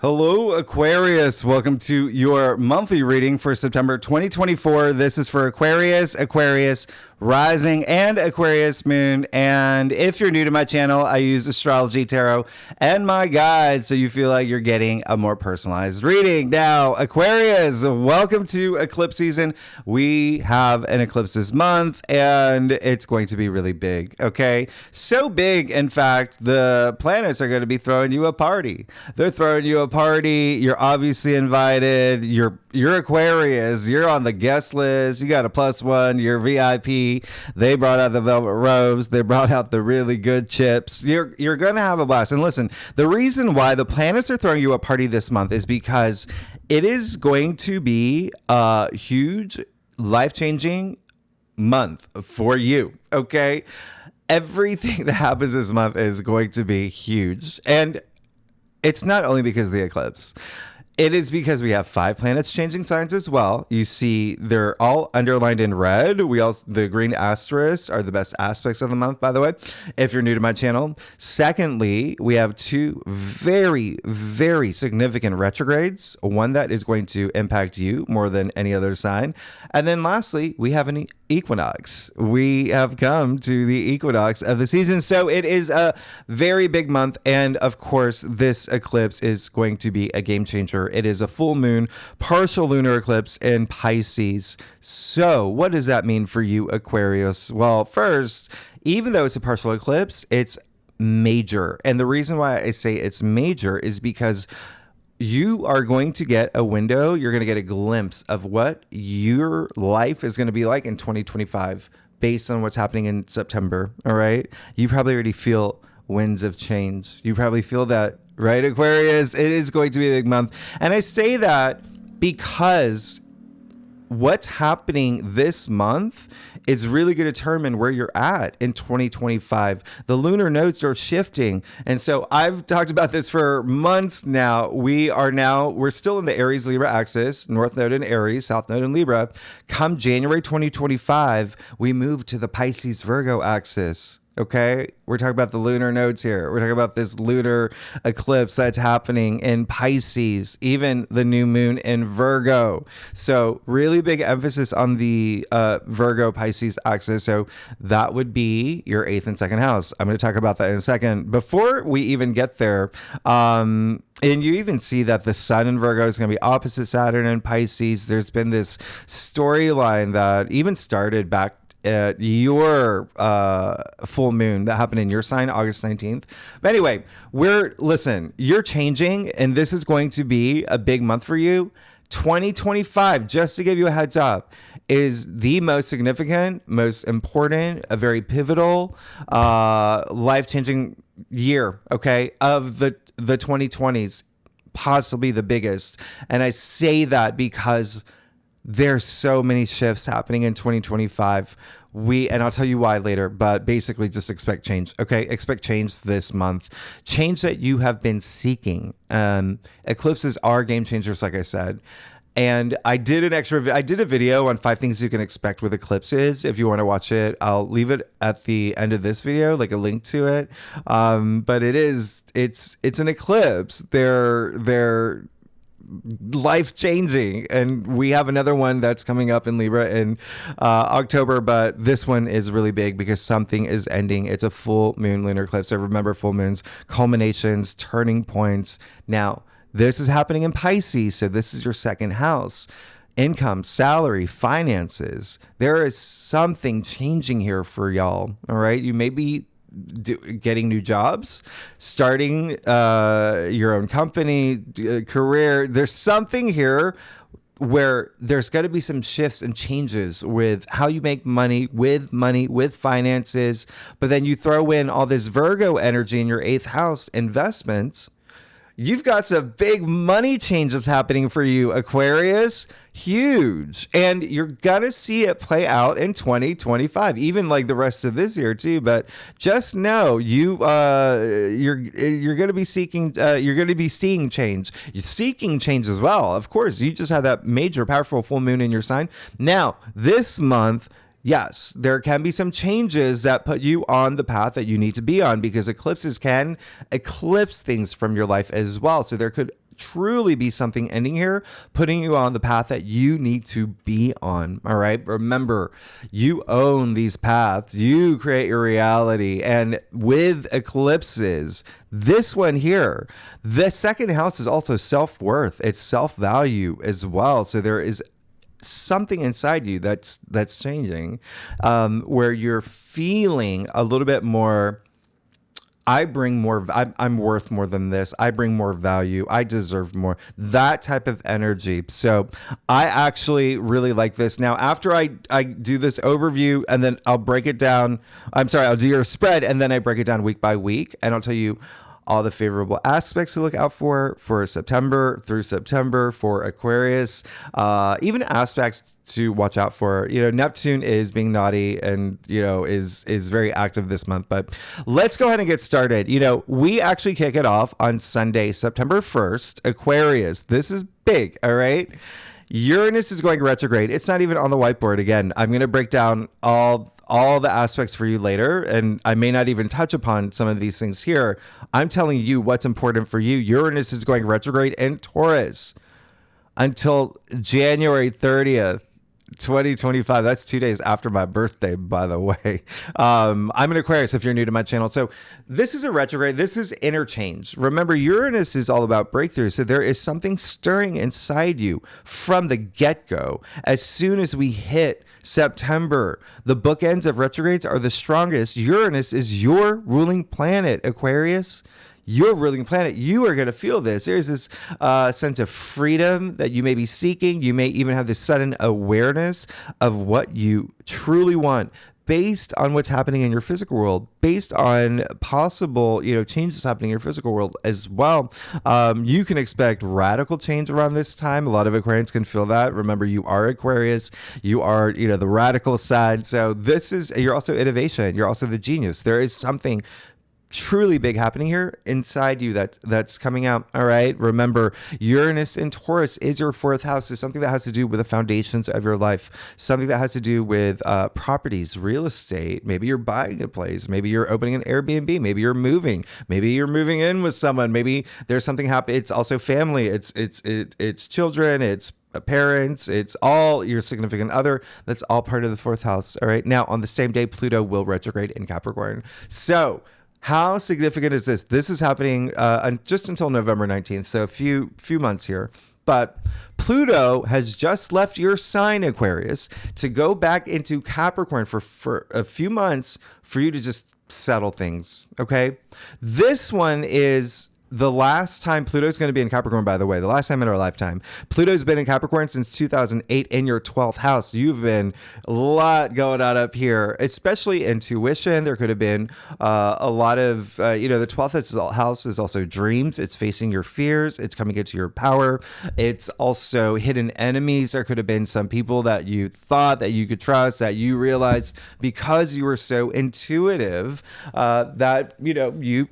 Hello, Aquarius. Welcome to your monthly reading for September 2024. This is for Aquarius, Aquarius Rising, and Aquarius Moon. And if you're new to my channel, I use Astrology, Tarot, and my guide, so you feel like you're getting a more personalized reading. Now, Aquarius, welcome to eclipse season. We have an eclipse this month, and it's going to be really big, okay? So big, in fact, the planets are going to be throwing you a party. They're throwing you a party. You're obviously invited. You're Aquarius. You're on the guest list. You got a +1. You're VIP. They brought out the velvet robes. They brought out the really good chips. You're going to have a blast. And listen, the reason why the planets are throwing you a party this month is because it is going to be a huge, life-changing month for you, okay? Everything that happens this month is going to be huge. And it's not only because of the eclipse. It is because we have 5 planets changing signs as well. You see, they're all underlined in red. The green asterisks are the best aspects of the month, by the way, if you're new to my channel. Secondly, we have 2 very, very significant retrogrades. One that is going to impact you more than any other sign. And then lastly, we have an equinox. We have come to the equinox of the season. So it is a very big month. And of course, this eclipse is going to be a game changer. It is a full moon, partial lunar eclipse in Pisces. So what does that mean for you, Aquarius? Well, first, even though it's a partial eclipse, it's major. And the reason why I say it's major is because you are going to get a window, you're going to get a glimpse of what your life is going to be like in 2025 based on what's happening in September, all right? You probably already feel winds of change. You probably feel that, right, Aquarius? It is going to be a big month. And I say that because what's happening this month is really going to determine where you're at in 2025. The lunar nodes are shifting. And so I've talked about this for months now. We're still in the Aries Libra axis, North Node in Aries, South Node in Libra. Come January 2025, we move to the Pisces Virgo axis. Okay, we're talking about the lunar nodes here. We're talking about this lunar eclipse that's happening in Pisces, even the new moon in Virgo. So really big emphasis on the Virgo Pisces axis. So that would be your 8th and 2nd house. I'm going to talk about that in a second. Before we even get there, and you even see that the sun in Virgo is going to be opposite Saturn in Pisces. There's been this storyline that even started back at your full moon that happened in your sign, August 19th. But anyway, you're changing, and this is going to be a big month for you. 2025, just to give you a heads up, is the most significant, most important, a very pivotal, life-changing year, okay, of the 2020s, possibly the biggest. And I say that because there's so many shifts happening in 2025. And I'll tell you why later, but basically just expect change. Okay. Expect change this month. Change that you have been seeking. Eclipses are game changers, like I said. And I did a video on 5 things you can expect with eclipses. If you want to watch it, I'll leave it at the end of this video, like a link to it. But it's an eclipse. They're life-changing, and we have another one that's coming up in Libra in October, but this one is really big because something is ending. It's a full moon lunar eclipse. So remember, full moons, culminations, turning points. Now, this is happening in Pisces, so this is your 2nd house. Income, salary, finances. There is something changing here for y'all, all right? You may be getting new jobs, starting your own company, career. There's something here where there's got to be some shifts and changes with how you make money, with finances. But then you throw in all this Virgo energy in your 8th house, investments. You've got some big money changes happening for you, Aquarius. Huge. And you're going to see it play out in 2025, even like the rest of this year too. But just know you're going to be seeking, you're going to be seeing change. You're seeking change as well. Of course, you just had that major, powerful full moon in your sign. Now, this month, yes, there can be some changes that put you on the path that you need to be on, because eclipses can eclipse things from your life as well. So there could truly be something ending here, putting you on the path that you need to be on. All right. Remember, you own these paths. You create your reality. And with eclipses, this one here, the second house is also self-worth. It's self-value as well. So there is something inside you that's changing, where you're feeling a little bit more, I'm worth more than this. I bring more value. I deserve more. That type of energy. So I actually really like this. Now, after I do this overview and then I'll break it down. I'll do your spread and then I break it down week by week. And I'll tell you all the favorable aspects to look out for September through September for Aquarius, even aspects to watch out for. Neptune is being naughty and, is very active this month. But let's go ahead and get started. We actually kick it off on Sunday, September 1st, Aquarius. This is big, all right? Uranus is going retrograde. It's not even on the whiteboard. Again, I'm going to break down all the aspects for you later, and I may not even touch upon some of these things here. I'm telling you what's important for you. Uranus is going retrograde in Taurus until January 30th. 2025. That's 2 days after my birthday, by the way. I'm an Aquarius if you're new to my channel. So this is a retrograde. This is interchange. Remember, Uranus is all about breakthrough. So there is something stirring inside you from the get-go. As soon as we hit September, the bookends of retrogrades are the strongest. Uranus is your ruling planet, Aquarius. Your ruling planet, you are going to feel this. There's this sense of freedom that you may be seeking. You may even have this sudden awareness of what you truly want based on what's happening in your physical world, based on possible, changes happening in your physical world as well. You can expect radical change around this time. A lot of Aquarians can feel that. Remember, you are Aquarius. You are, the radical side. So you're also innovation. You're also the genius. There is something truly big happening here inside you that's coming out. All right. Remember, Uranus in Taurus is your fourth house. Is something that has to do with the foundations of your life, something that has to do with properties, real estate. Maybe you're buying a place. Maybe you're opening an Airbnb. Maybe you're moving. Maybe you're moving in with someone. Maybe there's something happening. It's also family. It's children. It's parents. It's all your significant other. That's all part of the fourth house. All right. Now, on the same day, Pluto will retrograde in Capricorn. So how significant is this? This is happening just until November 19th, so a few months here. But Pluto has just left your sign, Aquarius, to go back into Capricorn for a few months for you to just settle things, okay? This one is the last time Pluto's going to be in Capricorn, by the way, the last time in our lifetime. Pluto's been in Capricorn since 2008 in your 12th house. You've been a lot going on up here, especially intuition. There could have been a lot of, the 12th house is also dreams. It's facing your fears. It's coming into your power. It's also hidden enemies. There could have been some people that you thought that you could trust that you realized because you were so intuitive that, you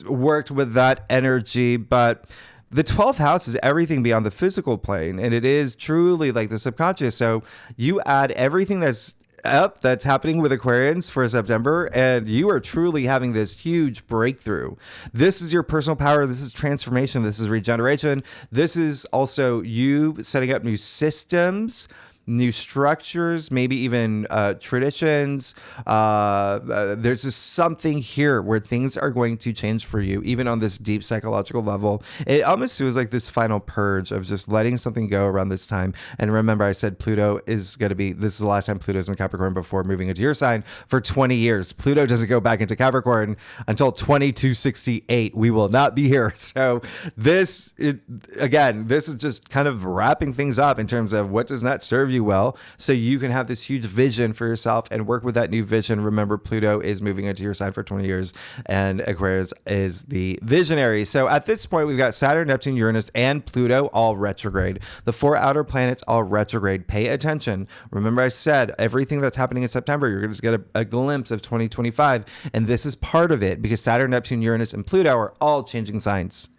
worked with that energy. But the 12th house is everything beyond the physical plane, and it is truly like the subconscious. So you add everything that's happening with Aquarians for September, and you are truly having this huge breakthrough. This is your personal power. This is transformation. This is regeneration. This is also you setting up new systems, new structures, maybe even traditions. There's just something here where things are going to change for you, even on this deep psychological level. It almost feels like this final purge of just letting something go around this time. And remember, I said Pluto is going to be, this is the last time Pluto's in Capricorn before moving into your sign for 20 years. Pluto doesn't go back into Capricorn until 2268. We will not be here. So this is just kind of wrapping things up in terms of what does not serve you well, so you can have this huge vision for yourself and work with that new vision. Remember, Pluto is moving into your sign for 20 years, and Aquarius is the visionary. So at this point, we've got Saturn, Neptune, Uranus, and Pluto all retrograde. The four outer planets all retrograde. Pay attention. Remember, I said everything that's happening in September, you're going to get a glimpse of 2025, and this is part of it because Saturn, Neptune, Uranus, and Pluto are all changing signs.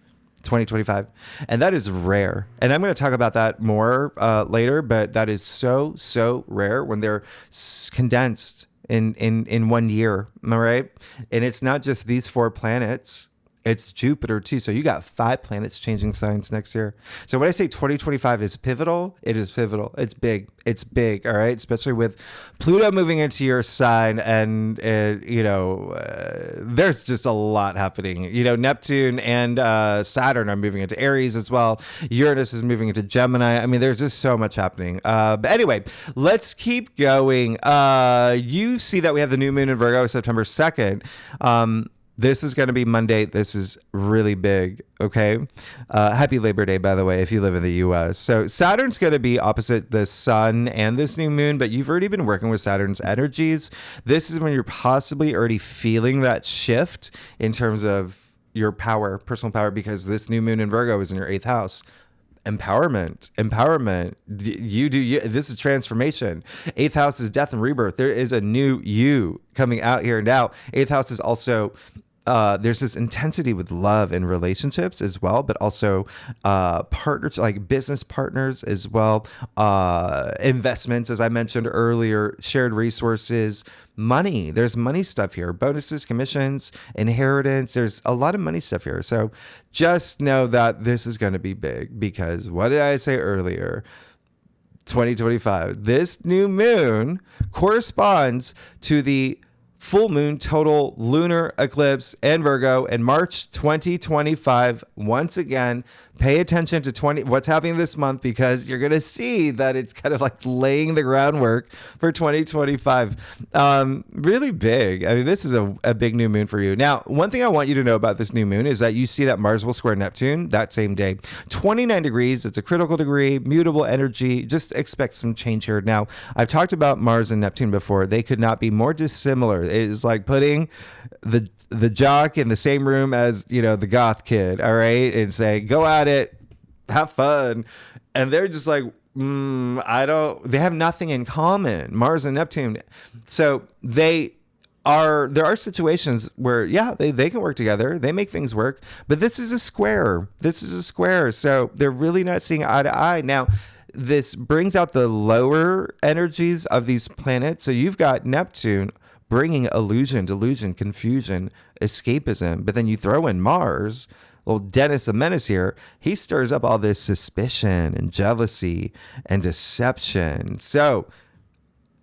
2025, and that is rare, and I'm going to talk about that more later, but that is so rare when they're condensed in 1 year. All right, and it's not just these four planets, It's Jupiter too. So you got 5 planets changing signs next year. So when I say 2025 is pivotal, it is pivotal. It's big. It's big. All right. Especially with Pluto moving into your sign, and there's just a lot happening. Neptune and Saturn are moving into Aries as well. Uranus is moving into Gemini. I mean, there's just so much happening. But anyway, let's keep going. You see that we have the new moon in Virgo September 2nd. This is going to be Monday. This is really big. Okay. Happy Labor Day, by the way, if you live in the US. So Saturn's going to be opposite the sun and this new moon, but you've already been working with Saturn's energies. This is when you're possibly already feeling that shift in terms of your power, personal power, because this new moon in Virgo is in your 8th house. Empowerment. This is transformation. 8th house is death and rebirth. There is a new you coming out here now. 8th house is also there's this intensity with love and relationships as well, but also partners, like business partners as well, investments, as I mentioned earlier, shared resources, money. There's money stuff here, bonuses, commissions, inheritance. There's a lot of money stuff here. So just know that this is going to be big, because what did I say earlier? 2025. This new moon corresponds to the full moon total lunar eclipse in Virgo in March 2025. Once again, pay attention to what's happening this month, because you're going to see that it's kind of like laying the groundwork for 2025. Really big. I mean, this is a big new moon for you. Now, one thing I want you to know about this new moon is that you see that Mars will square Neptune that same day. 29 degrees. It's a critical degree, mutable energy. Just expect some change here. Now, I've talked about Mars and Neptune before. They could not be more dissimilar. It is like putting the jock in the same room as, the goth kid, all right? And say, go at it, have fun. And they're just like, they have nothing in common, Mars and Neptune. So there are situations where, they can work together. They make things work. But this is a square. So they're really not seeing eye to eye. Now, this brings out the lower energies of these planets. So you've got Neptune bringing illusion, delusion, confusion, escapism. But then you throw in Mars, well, Dennis the Menace here, he stirs up all this suspicion and jealousy and deception. So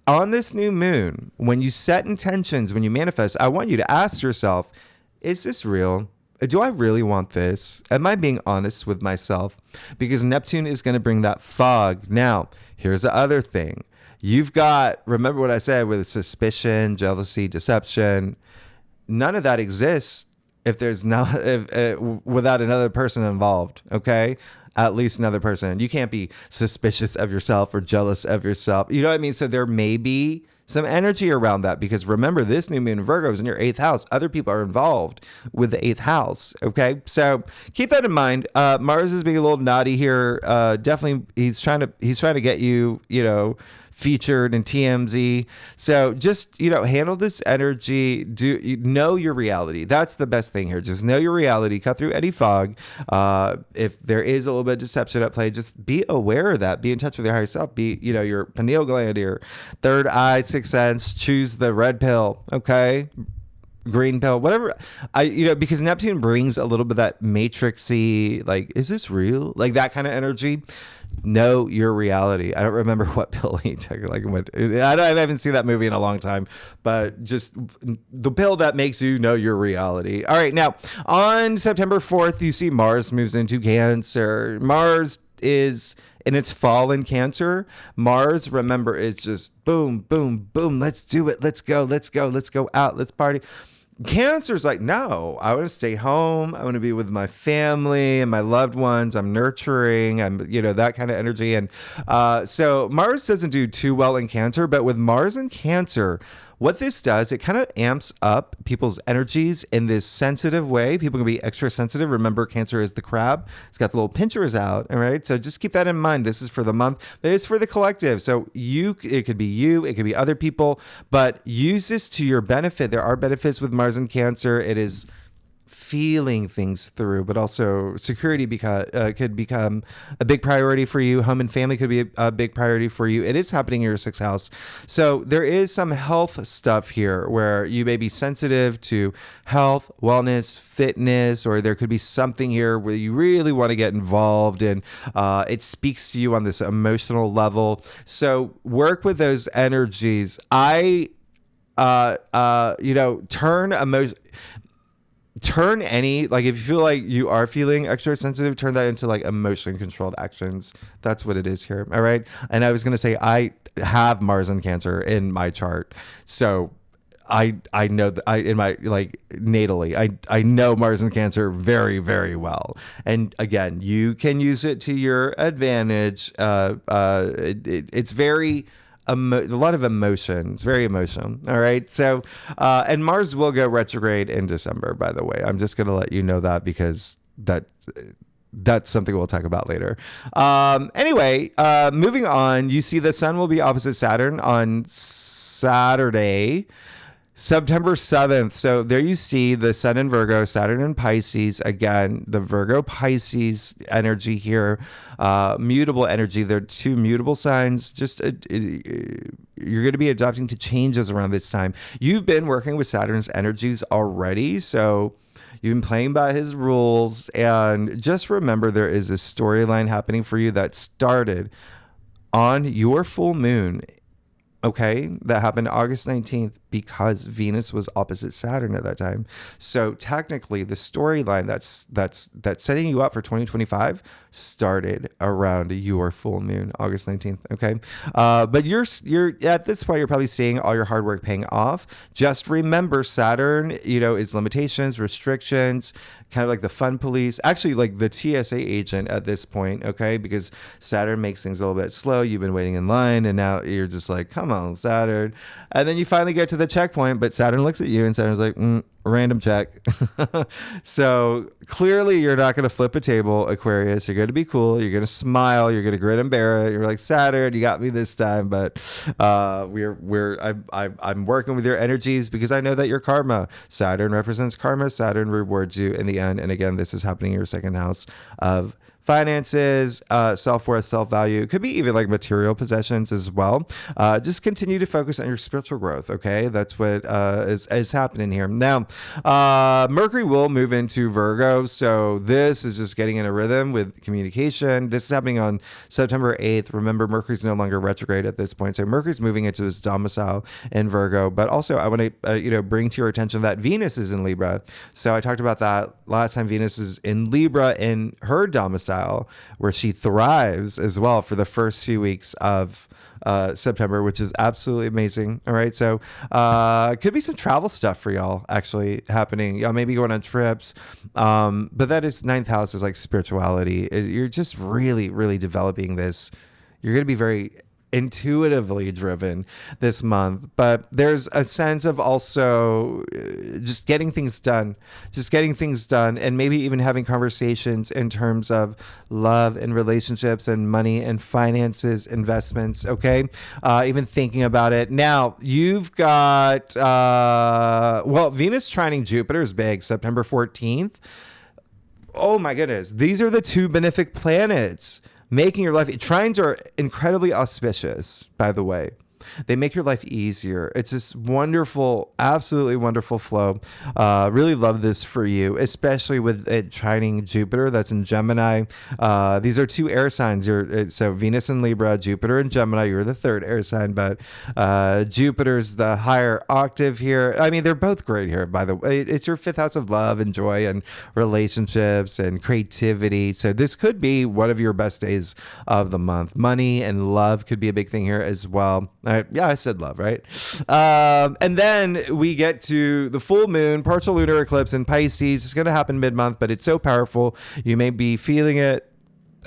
on this new moon, when you set intentions, when you manifest, I want you to ask yourself, is this real? Do I really want this? Am I being honest with myself? Because Neptune is going to bring that fog. Now, here's the other thing. You've got, remember what I said with suspicion, jealousy, deception. None of that exists if there's without another person involved. Okay. At least another person. You can't be suspicious of yourself or jealous of yourself. You know what I mean? So there may be some energy around that, because remember, this new moon in Virgo is in your 8th house. Other people are involved with the 8th house. Okay. So keep that in mind. Mars is being a little naughty here. Definitely. He's trying to get you, featured in TMZ. So just, handle this energy. Know your reality. That's the best thing here. Just know your reality. Cut through any fog. If there is a little bit of deception at play, just be aware of that. Be in touch with your higher self. Be, your pineal gland, your third eye, sixth sense. Choose the red pill. Okay. Green pill, whatever. Because Neptune brings a little bit of that matrixy, like, is this real? Like that kind of energy. Know your reality. I don't remember what pill he took. I haven't seen that movie in a long time, but just the pill that makes you know your reality. All right. Now on September 4th, you see Mars moves into Cancer. Mars is in its fall in Cancer. Mars, remember, is just boom, boom, boom. Let's do it. Let's go out. Let's party. Cancer's like, no, I want to stay home. I want to be with my family and my loved ones. I'm nurturing. I'm, that kind of energy. And so Mars doesn't do too well in Cancer, but with Mars in Cancer, what this does, it kind of amps up people's energies in this sensitive way. People can be extra sensitive. Remember, Cancer is the crab. It's got the little pinchers out. All right. So just keep that in mind. This is for the month, but it's for the collective. So it could be you, it could be other people, but use this to your benefit. There are benefits with Mars and Cancer. It is feeling things through, but also security could become a big priority for you. Home and family could be a big priority for you. It is happening in your 6th house. So there is some health stuff here where you may be sensitive to health, wellness, fitness, or there could be something here where you really want to get involved and it speaks to you on this emotional level. So work with those energies. Turn any, like if you feel like you are feeling extra sensitive, turn that into like emotion controlled actions. That's what it is here. All right. And I was going to say, I have Mars in Cancer in my chart. So I know that in my like natally, I know Mars in Cancer very, very well. And again, you can use it to your advantage. It's very, a lot of emotions, very emotional. All right. So, and Mars will go retrograde in December, by the way. I'm just going to let you know that because that's something we'll talk about later. Anyway, moving on, you see the sun will be opposite Saturn on Saturday, September 7th. So there you see the sun in Virgo, Saturn in Pisces. Again, the Virgo Pisces energy here, mutable energy. They're two mutable signs. Just you're going to be adapting to changes around this time. You've been working with Saturn's energies already. So you've been playing by his rules. And just remember, there is a storyline happening for you that started on your full moon. Okay, that happened August 19th because Venus was opposite Saturn at that time. So technically, the storyline that's setting you up for 2025 started around your full moon, August 19th. Okay, but you're at this point, you're probably seeing all your hard work paying off. Just remember, Saturn, is limitations, restrictions, kind of like the fun police, actually like the TSA agent at this point. Okay, because Saturn makes things a little bit slow. You've been waiting in line, and now you're just like, come on, Saturn. And then you finally get to the checkpoint, but Saturn looks at you and Saturn's like, random check. So clearly you're not going to flip a table, Aquarius. You're going to be cool. You're going to smile. You're going to grin and bear it. You're like, Saturn, you got me this time. But I'm working with your energies because I know that your karma. Saturn represents karma. Saturn rewards you in the end. And again, this is happening in your 2nd house of finances, self-worth, self-value. It could be even like material possessions as well. Just continue to focus on your spiritual growth. Okay. That's what is happening here. Now, Mercury will move into Virgo. So this is just getting in a rhythm with communication. This is happening on September 8th. Remember, Mercury's no longer retrograde at this point. So Mercury's moving into his domicile in Virgo. But also I want to, bring to your attention that Venus is in Libra. So I talked about that last time. Venus is in Libra in her domicile, where she thrives as well for the first few weeks of September, which is absolutely amazing. All right. So could be some travel stuff for y'all actually happening. Y'all maybe going on trips. But that is 9th house is like spirituality. You're just really, really developing this. You're going to be very intuitively driven this month, but there's a sense of also just getting things done, and maybe even having conversations in terms of love and relationships and money and finances, investments. Okay. Even thinking about it. Now you've got, Venus trining Jupiter is big, September 14th. Oh my goodness. These are the two benefic planets making your life. Trines are incredibly auspicious, by the way. They make your life easier. It's this wonderful, absolutely wonderful flow. Really love this for you, especially with it trining Jupiter. That's in Gemini. These are two air signs. So Venus in Libra, Jupiter in Gemini. You're the 3rd air sign, but Jupiter's the higher octave here. I mean, they're both great here, by the way. It's your 5th house of love and joy and relationships and creativity. So this could be one of your best days of the month. Money and love could be a big thing here as well. Yeah, I said love, right? And then we get to the full moon, partial lunar eclipse in Pisces. It's going to happen mid-month, but it's so powerful. You may be feeling it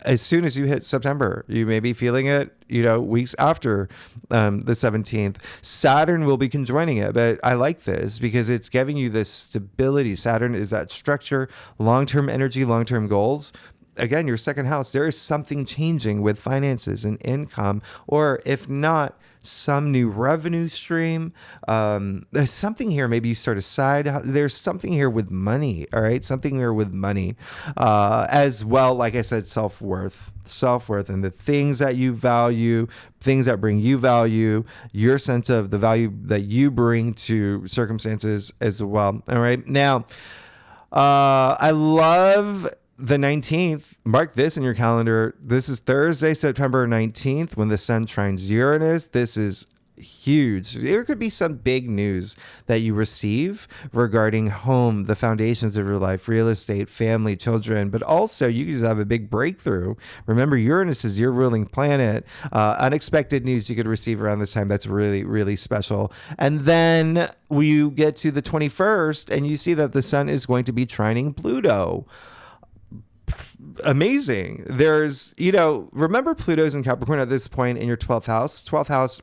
as soon as you hit September. You may be feeling it, weeks after the 17th. Saturn will be conjoining it, but I like this because it's giving you this stability. Saturn is that structure, long-term energy, long-term goals. again, your second house, there is something changing with finances and income, or if not, some new revenue stream. There's something here. Maybe you start a side. There's something here with money. All right. Something here with money, as well. Like I said, self-worth, and the things that you value, things that bring you value, your sense of the value that you bring to circumstances as well. All right. Now, I love the 19th. Mark this in your calendar. This is Thursday, September 19th, when the sun trines Uranus. This is huge. There could be some big news that you receive regarding home, the foundations of your life, real estate, family, children, but also you just have a big breakthrough. Remember, Uranus is your ruling planet. Unexpected news you could receive around this time. That's really, really special. And then you get to the 21st and you see that the sun is going to be trining Pluto. Amazing. There's, remember Pluto's in Capricorn at this point in your 12th house. 12th house,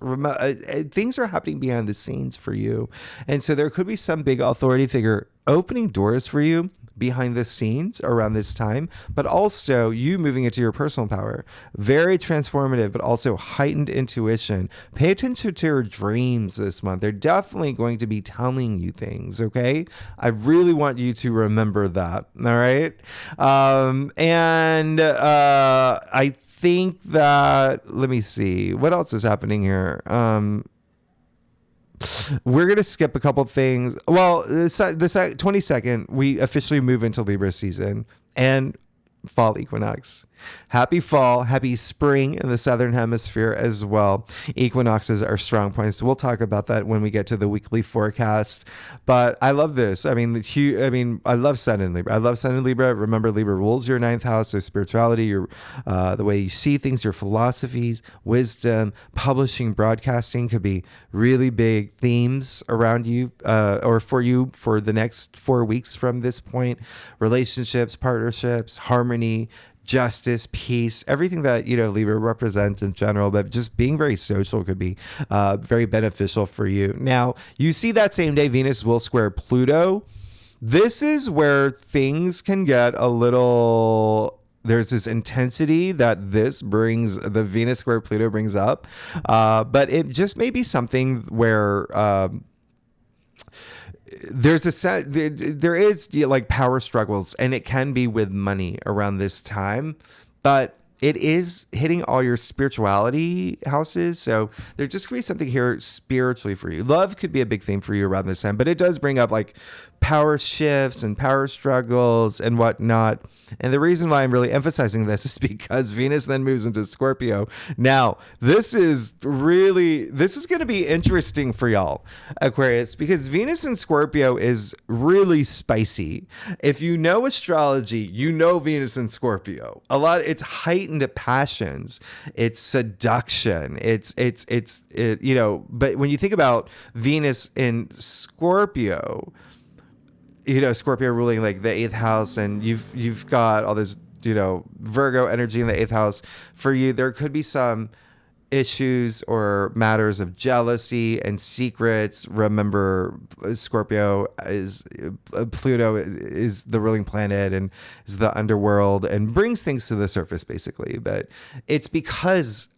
things are happening behind the scenes for you. And so there could be some big authority figure opening doors for you behind the scenes around this time, but also you moving into your personal power. Very transformative, but also heightened intuition. Pay attention to your dreams this month. They're definitely going to be telling you things, okay? I really want you to remember that, all right? I think that, let me see, what else is happening here? We're going to skip a couple things. Well, the 22nd, we officially move into Libra season and fall equinox. Happy fall, happy spring in the southern hemisphere as well. Equinoxes are strong points. We'll talk about that when we get to the weekly forecast. But I love this. I love Sun in Libra. I love Sun in Libra. Remember, Libra rules your 9th house, so spirituality, your the way you see things, your philosophies, wisdom, publishing, broadcasting could be really big themes around you or for you for the next 4 weeks from this point. Relationships, partnerships, harmony, justice, peace, everything that, Libra represents in general, but just being very social could be very beneficial for you. Now, you see that same day, Venus will square Pluto. This is where things can get a little, there's this intensity that the Venus square Pluto brings up. But it just may be something where, there is like power struggles, and it can be with money around this time, but it is hitting all your spirituality houses. So there just could be something here spiritually for you. Love could be a big theme for you around this time, but it does bring up like power shifts and power struggles and whatnot. And the reason why I'm really emphasizing this is because Venus then moves into Scorpio. Now, this is going to be interesting for y'all, Aquarius, because Venus in Scorpio is really spicy. If you know astrology, you know Venus in Scorpio. It's heightened passions, it's seduction, but when you think about Venus in Scorpio, Scorpio ruling like the 8th house, and you've got all this, Virgo energy in the 8th house. For you, there could be some issues or matters of jealousy and secrets. Remember, Pluto is the ruling planet and is the underworld and brings things to the surface, basically. But it's because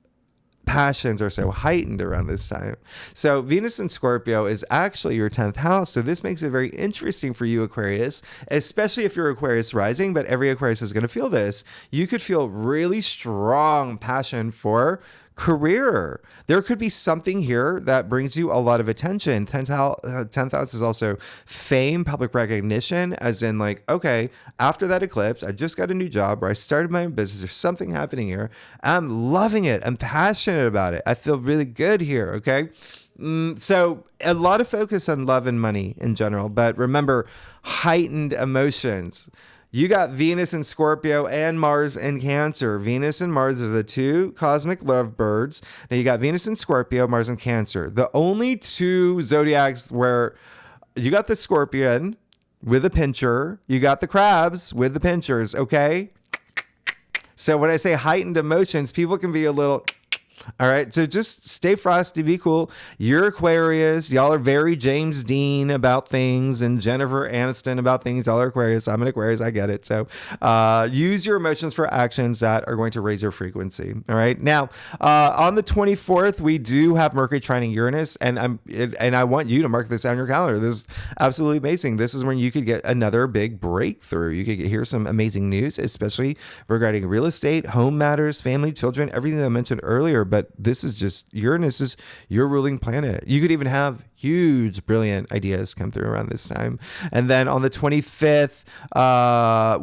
passions are so heightened around this time. So Venus in Scorpio is actually your 10th house. So this makes it very interesting for you, Aquarius, especially if you're Aquarius rising, but every Aquarius is going to feel this. You could feel really strong passion for career. There could be something here that brings you a lot of attention. 10th house is also fame, public recognition, as in like, okay, after that eclipse, I just got a new job or I started my own business. There's something happening here. I'm loving it. I'm passionate about it. I feel really good here. Okay. So a lot of focus on love and money in general, but remember, heightened emotions. You got Venus in Scorpio and Mars in Cancer. Venus and Mars are the two cosmic lovebirds. Now you got Venus in Scorpio, Mars in Cancer. The only two zodiacs where you got the Scorpion with a pincher, you got the crabs with the pinchers, okay? So when I say heightened emotions, people can be a little All right. So just stay frosty, be cool. You're Aquarius. Y'all are very James Dean about things and Jennifer Aniston about things. Y'all are Aquarius. I'm an Aquarius. I get it. So use your emotions for actions that are going to raise your frequency. All right. Now, on the 24th, we do have Mercury trining Uranus, and I want you to mark this on your calendar. This is absolutely amazing. This is when you could get another big breakthrough. You could hear some amazing news, especially regarding real estate, home matters, family, children, everything that I mentioned earlier. But this is just, Uranus is your ruling planet. You could even have huge, brilliant ideas come through around this time. And then on the 25th,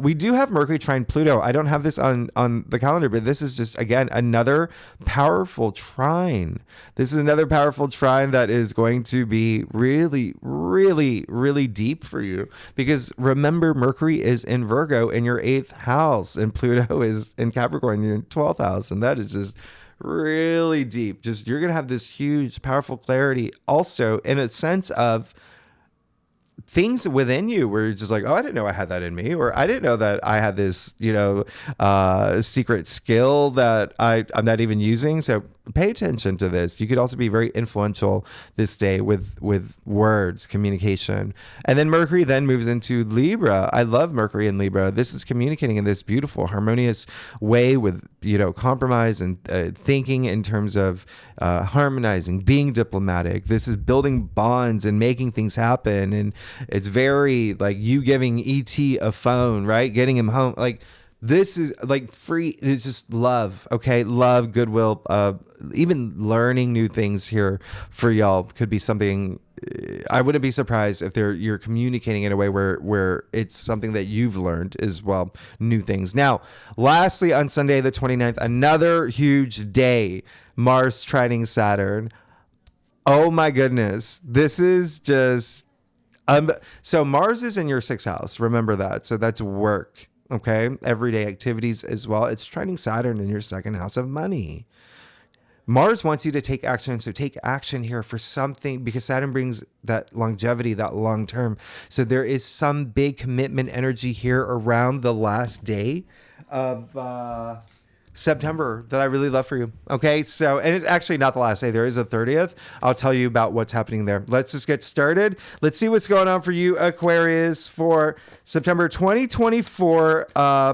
we do have Mercury trine Pluto. I don't have this on the calendar, but this is just, again, another powerful trine. This is another powerful trine that is going to be really, really, really deep for you. Because remember, Mercury is in Virgo in your 8th house, and Pluto is in Capricorn in your 12th house. And that is just really deep. Just, you're going to have this huge, powerful clarity also in a sense of things within you where you're just like, oh, I didn't know I had that in me, or I didn't know that I had this, secret skill that I'm not even using. So pay attention to this. You could also be very influential this day with words, communication. And then Mercury then moves into Libra. I love Mercury in Libra. This is communicating in this beautiful, harmonious way with, compromise and thinking in terms of harmonizing, being diplomatic. This is building bonds and making things happen. And it's very like you giving ET a phone, right? Getting him home. Like, this is like free. It's just love. Okay. Love, goodwill, even learning new things here for y'all could be something. I wouldn't be surprised if you're communicating in a way where it's something that you've learned as well, new things. Now, lastly, on Sunday, the 29th, another huge day, Mars trining Saturn. Oh my goodness. This is just, so Mars is in your 6th house. Remember that. So that's work. Okay. Everyday activities as well. It's trining Saturn in your 2nd house of money. Mars wants you to take action. So take action here for something, because Saturn brings that longevity, that long term. So there is some big commitment energy here around the last day of September that I really love for you. Okay. So, and it's actually not the last day. There is a 30th. I'll tell you about what's happening there. Let's just get started. Let's see what's going on for you, Aquarius, for September 2024.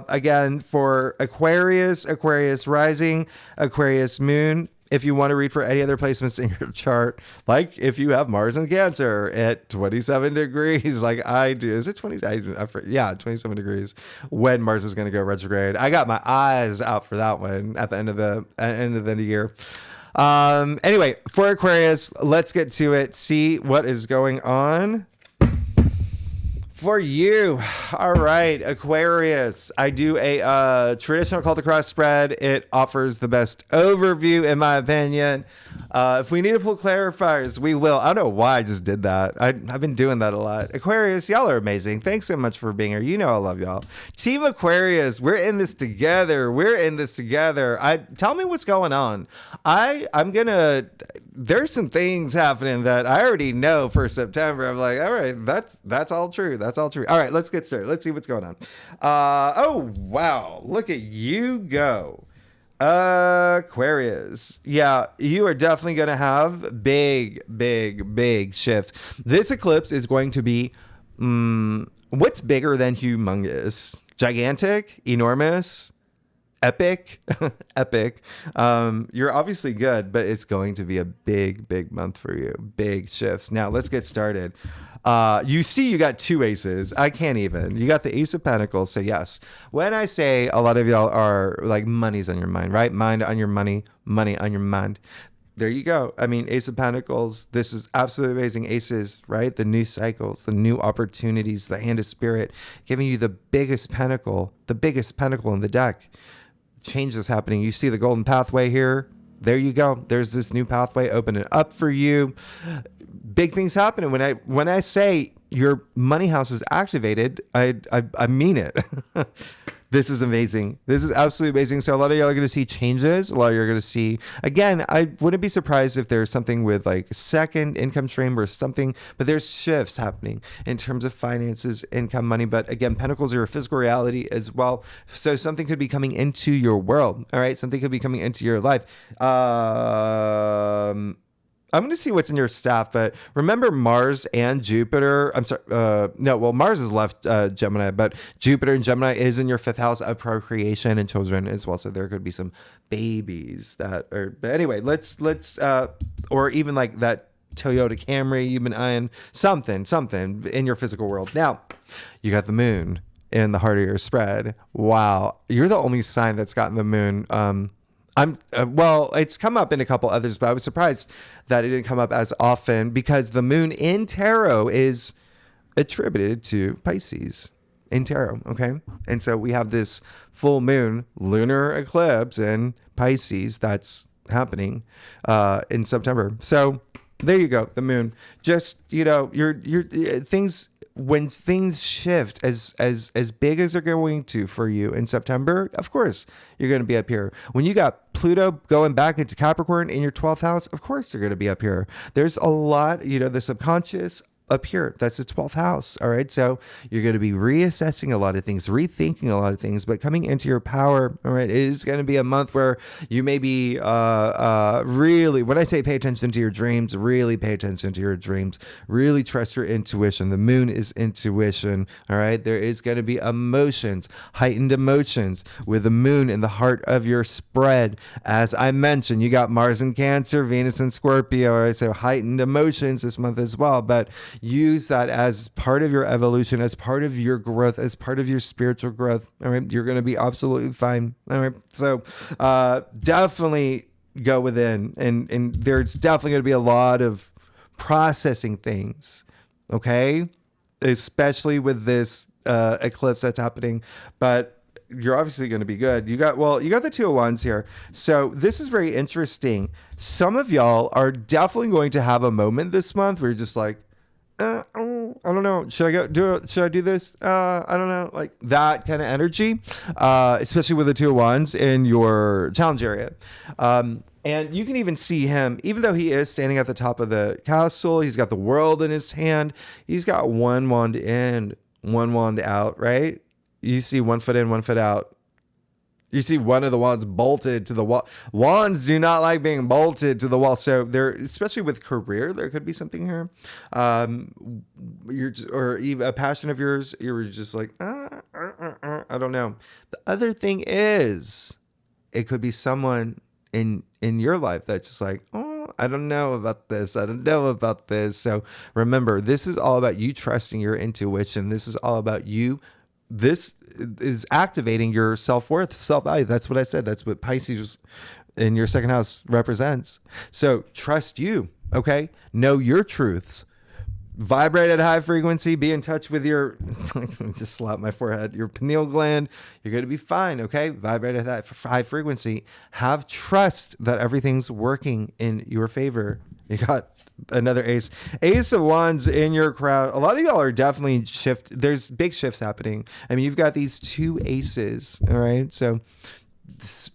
Again, for Aquarius, Aquarius rising, Aquarius moon. If you want to read for any other placements in your chart, like if you have Mars in Cancer at 27 degrees, like I do, is it 20? Yeah, 27 degrees when Mars is going to go retrograde. I got my eyes out for that one at the end of the year. Anyway, for Aquarius, let's get to it. See what is going on for you. All right, Aquarius. I do a traditional call to cross spread. It offers the best overview, in my opinion. If we need to pull clarifiers, we will. I don't know why I just did that. I've been doing that a lot. Aquarius, y'all are amazing. Thanks so much for being here. You know I love y'all. Team Aquarius, we're in this together. Tell me what's going on. There's some things happening that I already know for September. I'm like, all right, that's all true. That's all true. All right, let's get started. Let's see what's going on. Oh, wow. Look at you go. Aquarius. Yeah, you are definitely going to have big shift. This eclipse is going to be, what's bigger than humongous? Gigantic? Enormous? Epic. You're obviously good, but it's going to be a big month for you. Big shifts. Now let's get started. You got 2 aces. I can't even. You got the Ace of Pentacles. So yes, when I say a lot of y'all are like money's on your mind, right? Mind on your money on your mind. There you go. I mean, Ace of Pentacles. This is absolutely amazing. Aces, right? The new cycles, the new opportunities, the Hand of Spirit, giving you the biggest pentacle in the deck. Change is happening. You see the golden pathway here. There you go. There's this new pathway opening up for you. Big things happening. When I say your money house is activated, I mean it. This is amazing. This is absolutely amazing. So a lot of y'all are going to see changes. A lot of you are going to see, again, I wouldn't be surprised if there's something with like second income stream or something, but there's shifts happening in terms of finances, income, money. But again, pentacles are a physical reality as well. So something could be coming into your world. All right. Something could be coming into your life. I'm going to see what's in your staff, but remember Mars and Jupiter. I'm sorry. No, well, Mars has left Gemini, but Jupiter and Gemini is in your 5th house of procreation and children as well. So there could be some babies that are, but anyway, let's, or even like that Toyota Camry you've been eyeing, something in your physical world. Now, you got the moon in the heart of your spread. Wow. You're the only sign that's gotten the moon. Well, it's come up in a couple others, but I was surprised that it didn't come up as often because the moon in tarot is attributed to Pisces in tarot. Okay. And so we have this full moon lunar eclipse in Pisces that's happening in September. So there you go. The moon, just, your things, when things shift as big as they're going to for you in September, of course, you're going to be up here. When you got Pluto going back into Capricorn in your 12th house, of course, you're going to be up here. There's a lot, the subconscious up here. That's the 12th house. All right. So you're going to be reassessing a lot of things, rethinking a lot of things, but coming into your power. All right. It is going to be a month where you may be really, when I say pay attention to your dreams, really pay attention to your dreams, really trust your intuition. The moon is intuition. All right. There is going to be emotions, heightened emotions with the moon in the heart of your spread. As I mentioned, you got Mars in Cancer, Venus in Scorpio. All right. So heightened emotions this month as well. But use that as part of your evolution, as part of your growth, as part of your spiritual growth. All right. You're going to be absolutely fine. All right. So definitely go within, and there's definitely going to be a lot of processing things. Okay. Especially with this eclipse that's happening. But you're obviously going to be good. You got the 2 of Wands here. So this is very interesting. Some of y'all are definitely going to have a moment this month where you're just like, I don't know. Should I do this? I don't know. Like that kind of energy, especially with the 2 of Wands in your challenge area. And you can even see him, even though he is standing at the top of the castle, he's got the world in his hand. He's got 1 wand in, 1 wand out, right? You see 1 foot in, 1 foot out. You see one of the wands bolted to the wall. Wands do not like being bolted to the wall. So there, especially with career, there could be something here. Or even a passion of yours, you're just like, I don't know. The other thing is, it could be someone in your life that's just like, I don't know about this. I don't know about this. So remember, this is all about you trusting your intuition. This is all about you. This is activating your self-worth, self-value. That's what I said. That's what Pisces in your 2nd house represents. So trust you. Okay. Know your truths. Vibrate at high frequency. Be in touch with your, just slap my forehead, your pineal gland. You're going to be fine. Okay. Vibrate at that high frequency. Have trust that everything's working in your favor. You got another ace of wands in your crown. A lot of y'all are definitely there's big shifts happening. I mean, you've got these 2 aces. All right. So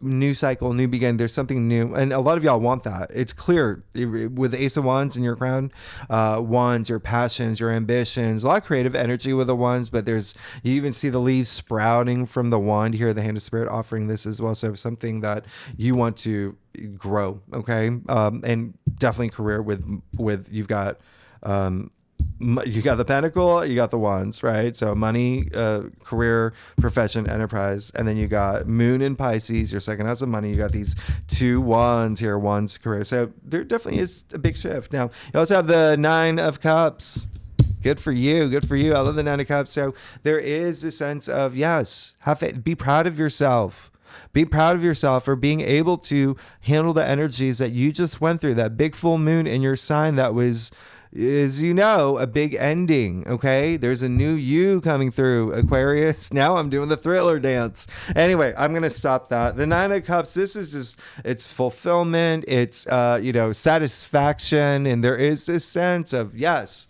new cycle, new begin. There's something new. And a lot of y'all want that. It's clear with the ace of wands in your crown, wands, your passions, your ambitions, a lot of creative energy with the wands, but you even see the leaves sprouting from the wand here, the hand of spirit offering this as well. So something that you want to grow. Okay. And definitely career with you've got, you got the pentacle, you got the wands, right? So money, career, profession, enterprise. And then you got moon in Pisces, your 2nd house of money. You got these 2 wands here, wands, career. So there definitely is a big shift. Now, you also have the 9 of Cups. Good for you. Good for you. I love the 9 of Cups. So there is a sense of, yes, have faith. Be proud of yourself. Be proud of yourself for being able to handle the energies that you just went through. That big full moon in your sign that was, is, a big ending. Okay. There's a new you coming through, Aquarius. Now I'm doing the thriller dance. Anyway, I'm going to stop that. The 9 of Cups, this is just, it's fulfillment. It's, satisfaction. And there is this sense of, yes,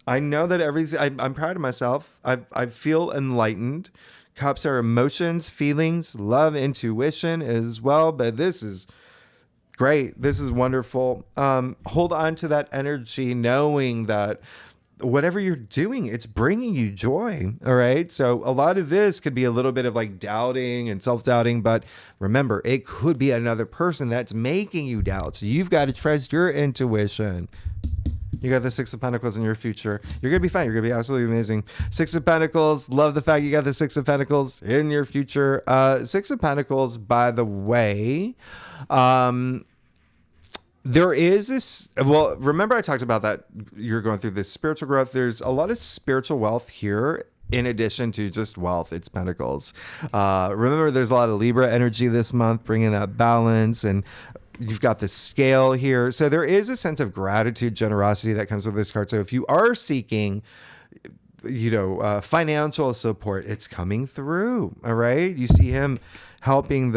I know that everything, I'm proud of myself. I feel enlightened. Cups are emotions, feelings, love, intuition as well. But this is great. This is wonderful. Hold on to that energy, knowing that whatever you're doing, it's bringing you joy. All right. So a lot of this could be a little bit of like doubting and self-doubting, but remember, it could be another person that's making you doubt. So you've got to trust your intuition. You got the Six of Pentacles in your future. You're going to be fine. You're going to be absolutely amazing. Six of Pentacles. Love the fact you got the Six of Pentacles in your future. Six of Pentacles, by the way, there is this, well, remember I talked about that you're going through this spiritual growth. There's a lot of spiritual wealth here in addition to just wealth. It's Pentacles. Remember, there's a lot of Libra energy this month, bringing that balance, and you've got the scale here. So there is a sense of gratitude, generosity that comes with this card. So if you are seeking, financial support, it's coming through. All right. You see him helping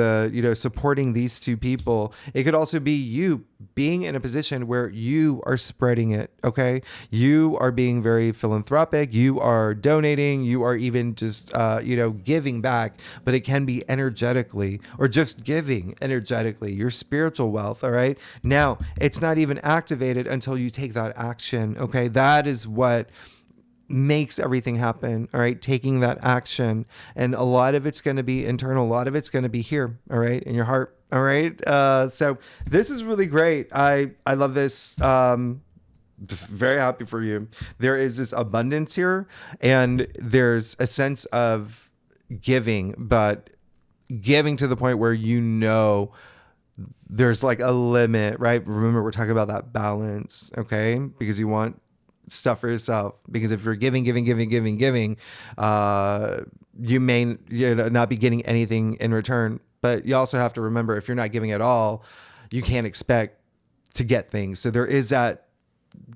supporting these two people. It could also be you being in a position where you are spreading it. Okay. You are being very philanthropic. You are donating. You are even just, giving back, but it can be energetically or just giving energetically your spiritual wealth. All right. Now it's not even activated until you take that action. Okay. That is what makes everything happen. All right. Taking that action. And a lot of it's going to be internal. A lot of it's going to be here. All right. In your heart. All right. So this is really great. I love this. Just very happy for you. There is this abundance here, and there's a sense of giving, but giving to the point where there's like a limit, right? Remember, we're talking about that balance. Okay. Because you want stuff for yourself, because if you're giving, you may not be getting anything in return. But you also have to remember, if you're not giving at all, you can't expect to get things. So there is that.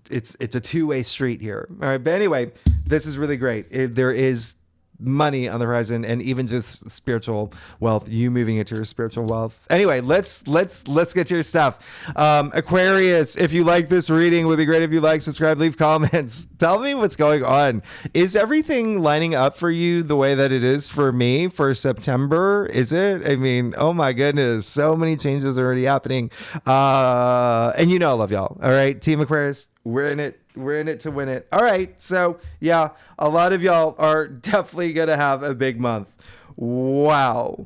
It's a two-way street here. All right. But anyway, this is really great. There is money on the horizon, and even just spiritual wealth, you moving into your spiritual wealth. Anyway, let's get to your stuff. Aquarius, if you like this reading, it would be great if you like, subscribe, leave comments. Tell me what's going on. Is everything lining up for you the way that it is for me for September? Is it? I mean, oh my goodness, so many changes already happening. And I love y'all. All right, Team Aquarius, we're in it. We're in it to win it. All right. So yeah, a lot of y'all are definitely going to have a big month. Wow.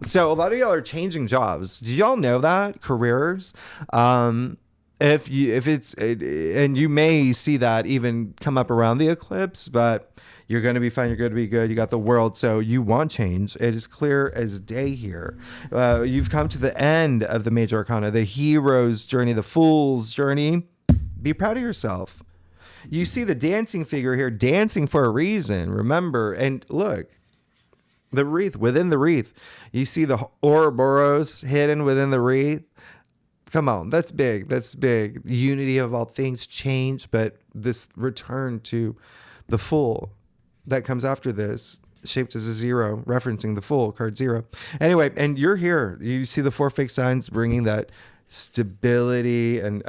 So a lot of y'all are changing jobs. Do y'all know that? Careers? And you may see that even come up around the eclipse, but you're going to be fine. You're going to be good. You got the world. So you want change. It is clear as day here. You've come to the end of the major arcana, the hero's journey, the fool's journey. Be proud of yourself. You see the dancing figure here, dancing for a reason. Remember, and look, the wreath, within the wreath. You see the Ouroboros hidden within the wreath. Come on, that's big. That's big. Unity of all things, change, but this return to the Fool that comes after this, shaped as a zero, referencing the Fool, card 0. Anyway, and you're here. You see the 4 fixed signs bringing that stability, and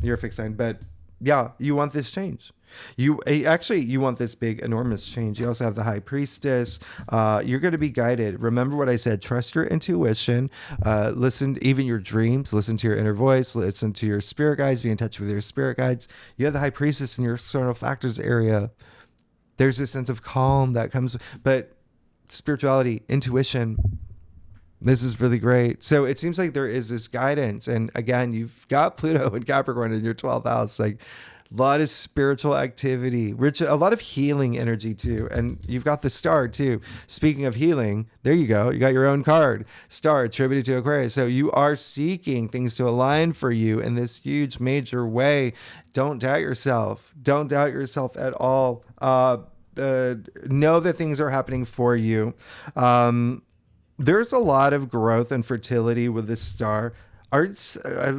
you're a fixed sign, but yeah, you want this change. You want this big, enormous change. You also have the High Priestess. You're going to be guided. Remember what I said. Trust your intuition. Listen, even your dreams. Listen to your inner voice. Listen to your spirit guides. Be in touch with your spirit guides. You have the High Priestess in your external factors area. There's a sense of calm that comes, but spirituality, intuition. This is really great. So it seems like there is this guidance. And again, you've got Pluto and Capricorn in your 12th house. Like a lot of spiritual activity, a lot of healing energy too. And you've got the star too. Speaking of healing, there you go. You got your own card, star attributed to Aquarius. So you are seeking things to align for you in this huge, major way. Don't doubt yourself. Don't doubt yourself at all. Know that things are happening for you. There's a lot of growth and fertility with this star. I'm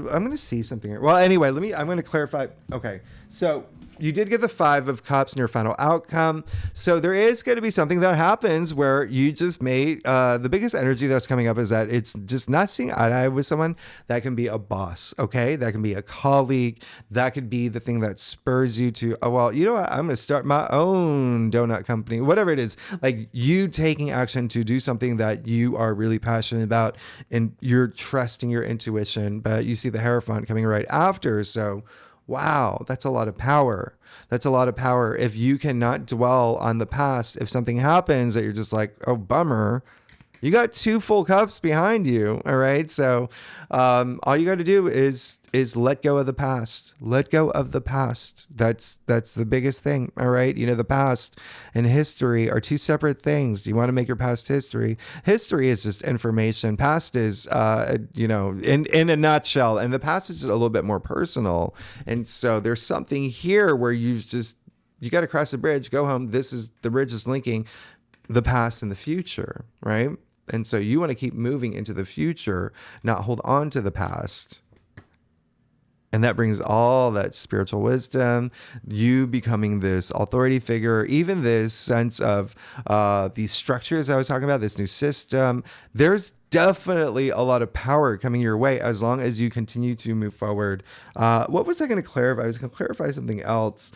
going to see something here. Well, anyway, I'm going to clarify. Okay. So you did get the 5 of Cups in your final outcome. So there is going to be something that happens where you just may, the biggest energy that's coming up is that it's just not seeing eye to eye with someone. That can be a boss, okay? That can be a colleague. That could be the thing that spurs you to, oh, well, you know what? I'm going to start my own donut company, whatever it is. Like you taking action to do something that you are really passionate about and you're trusting your intuition, but you see the Hierophant coming right after. So wow, that's a lot of power. That's a lot of power. If you cannot dwell on the past, if something happens that you're just like, oh, bummer, you got 2 full cups behind you. All right. So all you got to do is let go of the past. Let go of the past. That's the biggest thing. All right. You know, the past and history are 2 separate things. Do you want to make your past history? History is just information. Past is, in a nutshell. And the past is just a little bit more personal. And so there's something here where you got to cross the bridge, go home. The bridge is linking the past and the future, right? And so you want to keep moving into the future, not hold on to the past. And that brings all that spiritual wisdom, you becoming this authority figure, even this sense of these structures I was talking about, this new system. There's definitely a lot of power coming your way as long as you continue to move forward. What was I going to clarify? I was going to clarify something else.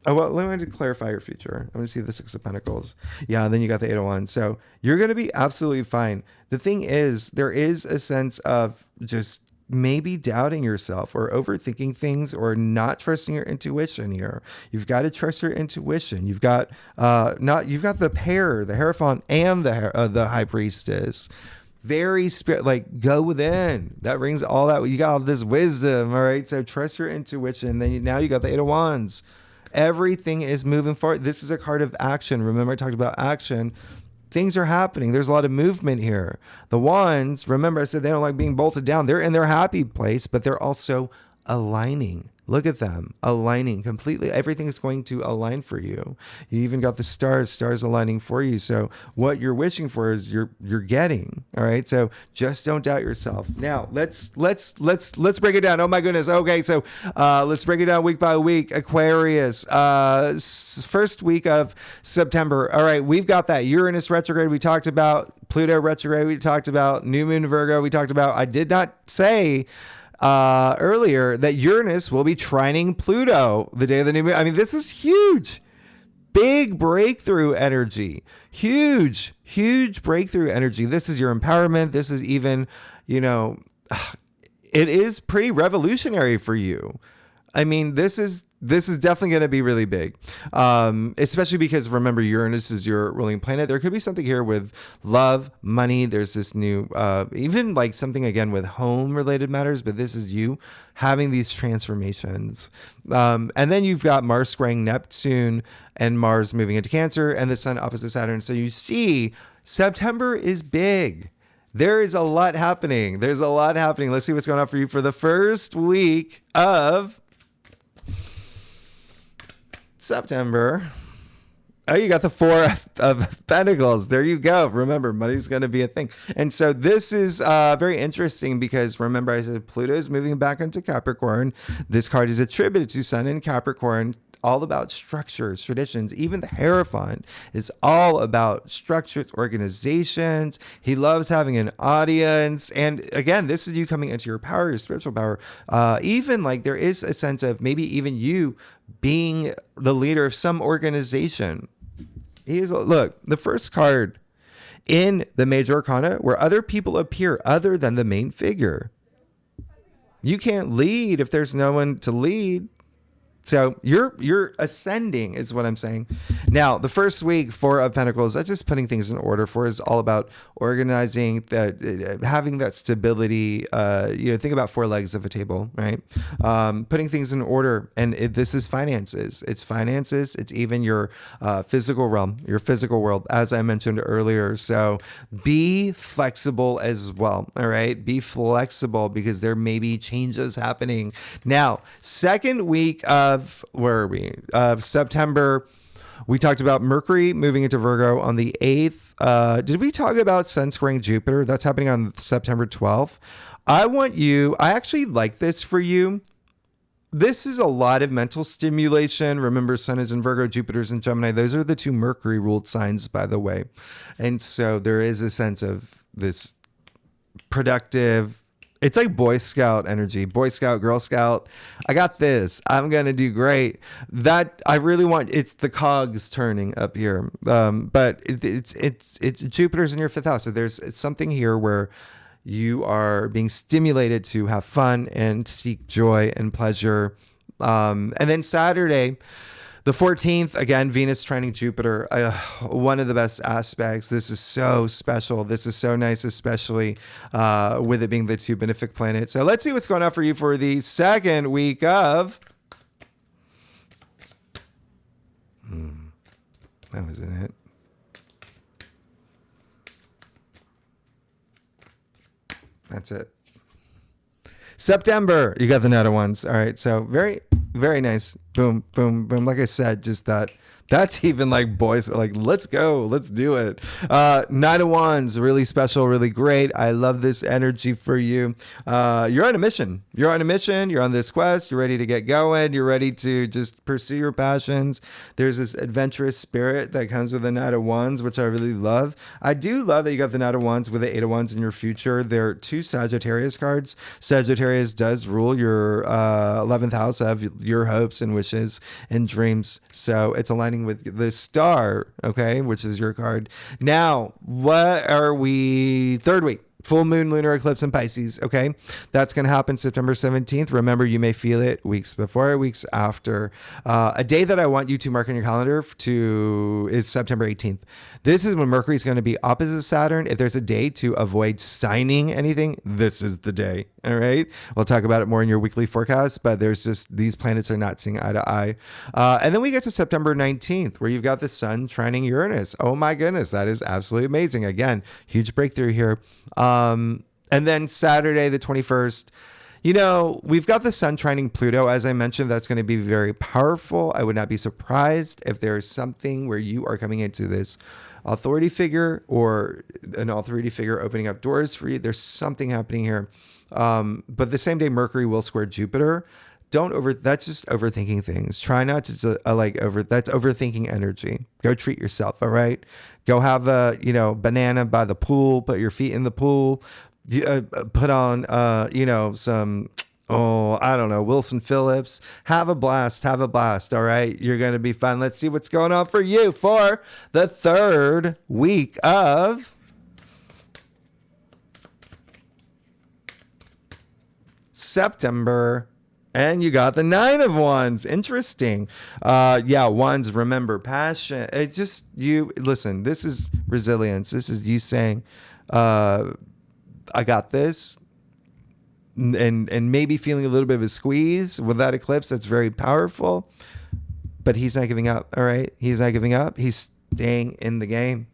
Let me clarify your future. I'm going to see the 6 of Pentacles. Yeah, and then you got the 8 of Wands. So you're going to be absolutely fine. The thing is, there is a sense of just maybe doubting yourself or overthinking things or not trusting your intuition here. You've got to trust your intuition. You've got the pair, the Hierophant and the High Priestess. Very go within. That brings all that. You got all this wisdom. All right. So trust your intuition. Then now you got the 8 of Wands. Everything is moving forward. This is a card of action. Remember, I talked about action. Things are happening. There's a lot of movement here. The Wands, remember, I said they don't like being bolted down. They're in their happy place, but they're also aligning. Look at them aligning completely. Everything is going to align for you. You even got the stars aligning for you. So what you're wishing for is you're getting. All right. So just don't doubt yourself. Now let's break it down. Oh my goodness. Okay. So let's break it down week by week. Aquarius, first week of September. All right. We've got that Uranus retrograde. We talked about Pluto retrograde. We talked about new moon Virgo. We talked about, I did not say earlier that Uranus will be trining Pluto the day of the new moon. I mean, this is huge. Big breakthrough energy. Huge breakthrough energy. This is your empowerment. This is even, it is pretty revolutionary for you. I mean, this is definitely going to be really big, especially because, remember, Uranus is your ruling planet. There could be something here with love, money. There's this new, even like something, again, with home-related matters, but this is you having these transformations. And then you've got Mars squaring Neptune and Mars moving into Cancer and the Sun opposite Saturn. So you see, September is big. There is a lot happening. Let's see what's going on for you for the first week of September. Oh, you got the 4 of Pentacles. There you go. Remember, money's going to be a thing. And so this is very interesting because, remember, I said Pluto is moving back into Capricorn. This card is attributed to Sun in Capricorn, all about structures, traditions. Even the Hierophant is all about structures, organizations. He loves having an audience. And again, this is you coming into your power, your spiritual power. Even like there is a sense of maybe even you being the leader of some organization. Look, the first card in the major arcana where other people appear other than the main figure. You can't lead if there's no one to lead. So you're ascending is what I'm saying. Now, the first week, 4 of Pentacles, that's just putting things in order. 4 is all about organizing, having that stability. Think about 4 legs of a table, right? Putting things in order. And this is finances. It's finances. It's even your physical realm, your physical world, as I mentioned earlier. So be flexible as well. All right. Be flexible because there may be changes happening. Now, second week of September, we talked about Mercury moving into Virgo on the 8th. Did we talk about Sun squaring Jupiter? That's happening on September 12th. I actually like this for you. This is a lot of mental stimulation. Remember, Sun is in Virgo, Jupiter's in Gemini. Those are the two Mercury ruled signs, by the way. And so there is a sense of this productive, it's like Boy Scout energy, Boy Scout, Girl Scout. I got this. I'm going to do great. That I really want. It's the cogs turning up here. But it's Jupiter's in your fifth house. So it's something here where you are being stimulated to have fun and seek joy and pleasure. And then Saturday, the 14th, again, Venus trining Jupiter, one of the best aspects. This is so special. This is so nice, especially with it being the two benefic planets. So let's see what's going on for you for the second week of... That wasn't it. That's it. September, you got the Knight of Wands. All right, so very, very nice. Boom, boom, boom. Like I said, just that's even like boys, like, let's go, let's do it. Knight of Wands, really special, really great. I love this energy for you. You're on a mission. You're on a mission. You're on this quest. You're ready to get going. You're ready to just pursue your passions. There's this adventurous spirit that comes with the Knight of Wands, which I really love. I do love that you got the Knight of Wands with the Eight of Wands in your future. They're two Sagittarius cards. Sagittarius does rule your 11th house of your hopes and wishes and dreams. So it's aligning with the star, okay, which is your card. Now, what are we? Third week. Full moon, lunar eclipse in Pisces. Okay. That's going to happen September 17th. Remember, you may feel it weeks before, weeks after. A day that I want you to mark on your calendar is September 18th. This is when Mercury is going to be opposite Saturn. If there's a day to avoid signing anything, this is the day. All right. We'll talk about it more in your weekly forecast, but there's just these planets are not seeing eye to eye. And then we get to September 19th, where you've got the Sun trining Uranus. Oh my goodness. That is absolutely amazing. Again, huge breakthrough here. And then Saturday, the 21st, we've got the Sun trining Pluto. As I mentioned, that's going to be very powerful. I would not be surprised if there's something where you are coming into this authority figure or an authority figure opening up doors for you. There's something happening here. But the same day, Mercury will square Jupiter. That's just overthinking things. Try not to that's overthinking energy. Go treat yourself. All right. Go have a, banana by the pool, put your feet in the pool, put on, some, I don't know, Wilson Phillips. Have a blast. All right. You're going to be fun. Let's see what's going on for you for the third week of September. And you got the Nine of Wands. Interesting. Wands, remember, passion. It just, listen, this is resilience. This is you saying, I got this. And maybe feeling a little bit of a squeeze with that eclipse. That's very powerful. But he's not giving up. All right. He's not giving up. He's staying in the game.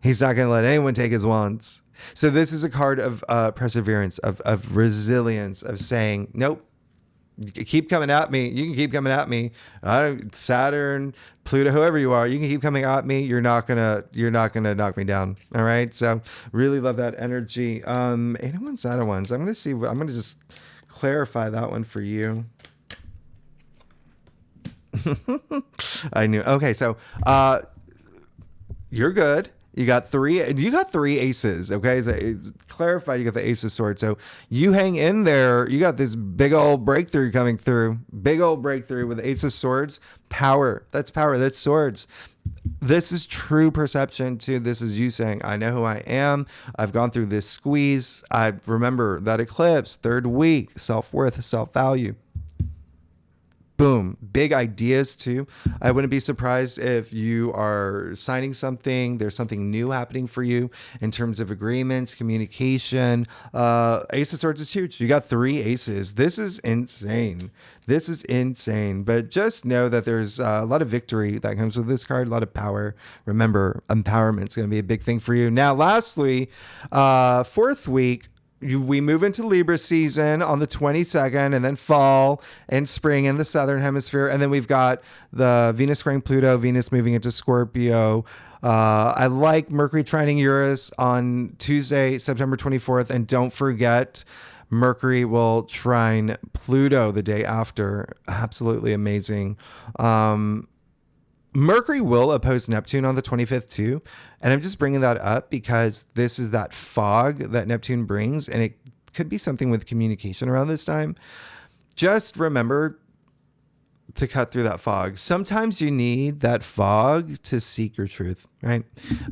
He's not going to let anyone take his wands. So this is a card of perseverance, of resilience, of saying, nope. Keep coming at me. You can keep coming at me. Saturn, Pluto, whoever you are, you can keep coming at me. You're not gonna knock me down. All right. So really love that energy. Eight of Wands, Nine of Wands. I'm gonna just clarify that one for you. I knew. Okay. So you're good. You got three aces. Okay. So clarify, you got the ace of swords. So you hang in there. You got this big old breakthrough coming through. Big old breakthrough with the ace of swords. Power. That's power. That's swords. This is true perception too. This is you saying, I know who I am. I've gone through this squeeze. I remember that eclipse, third week, self-worth, self-value. Boom. Big ideas too. I wouldn't be surprised if you are signing something. There's something new happening for you in terms of agreements, communication. Ace of Swords is huge. You got three aces. This is insane. But just know that there's a lot of victory that comes with this card, a lot of power. Remember, empowerment is going to be a big thing for you. Now, lastly, fourth week, we move into Libra season on the 22nd, and then fall and spring in the southern hemisphere. And then we've got the Venus squaring Pluto, Venus moving into Scorpio. I like Mercury trining Uranus on Tuesday, September 24th. And don't forget, Mercury will trine Pluto the day after. Absolutely amazing. Mercury will oppose Neptune on the 25th too. And I'm just bringing that up because this is that fog that Neptune brings, and it could be something with communication around this time. Just remember to cut through that fog. Sometimes you need that fog to seek your truth, right?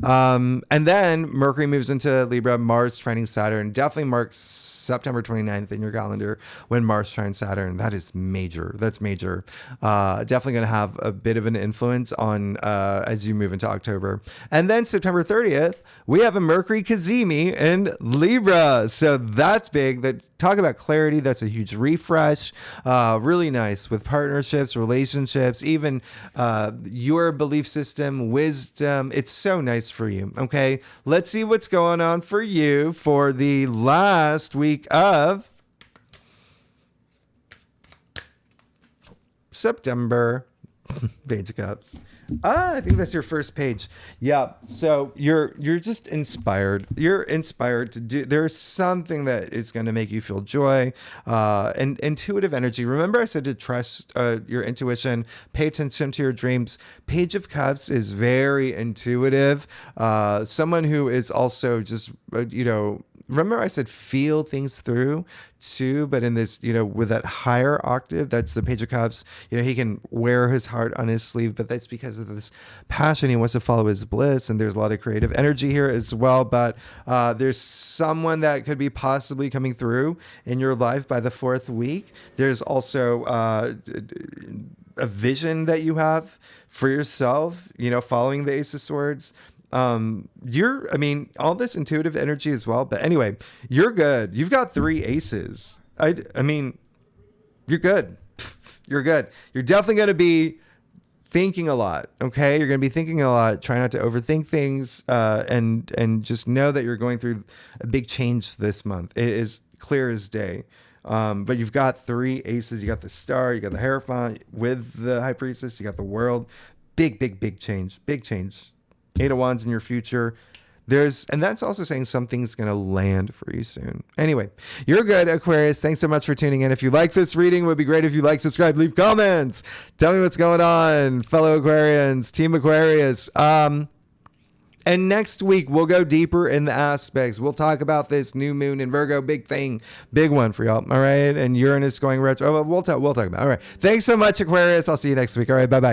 And then Mercury moves into Libra, Mars trining Saturn. Definitely marks September 29th in your calendar when Mars trines Saturn. That is major. That's major. Definitely going to have a bit of an influence on as you move into October. And then September 30th, we have a Mercury Cazimi in Libra. So that's big. Talk about clarity. That's a huge refresh. Really nice with partnerships, relationships, even your belief system, wisdom. It's so nice for you. Okay. Let's see what's going on for you for the last week of September. Page of Cups. I think that's your first page. Yeah. So you're just inspired. You're inspired to do. There's something that is going to make you feel joy, and intuitive energy. Remember, I said to trust your intuition. Pay attention to your dreams. Page of Cups is very intuitive. Someone who is also just remember I said feel things through too, but in this, with that higher octave, that's the Page of Cups. He can wear his heart on his sleeve, but that's because of this passion. He wants to follow his bliss, and there's a lot of creative energy here as well. But there's someone that could be possibly coming through in your life by the fourth week. There's also a vision that you have for yourself, following the Ace of Swords. All this intuitive energy as well. But anyway, you're good. You've got 3 aces. You're good. You're good. You're definitely going to be thinking a lot. Okay. You're going to be thinking a lot. Try not to overthink things, and just know that you're going through a big change this month. It is clear as day. But you've got 3 aces. You got the Star, you got the Hierophant with the High Priestess, you got the World. Big change. Big change. 8 of Wands in your future. And that's also saying something's going to land for you soon. Anyway, you're good, Aquarius. Thanks so much for tuning in. If you like this reading, it would be great if you like, subscribe, leave comments. Tell me what's going on, fellow Aquarians, Team Aquarius. And next week, we'll go deeper in the aspects. We'll talk about this new moon in Virgo. Big thing. Big one for y'all. All right. And Uranus going retro. We'll talk about it. All right. Thanks so much, Aquarius. I'll see you next week. All right. Bye-bye.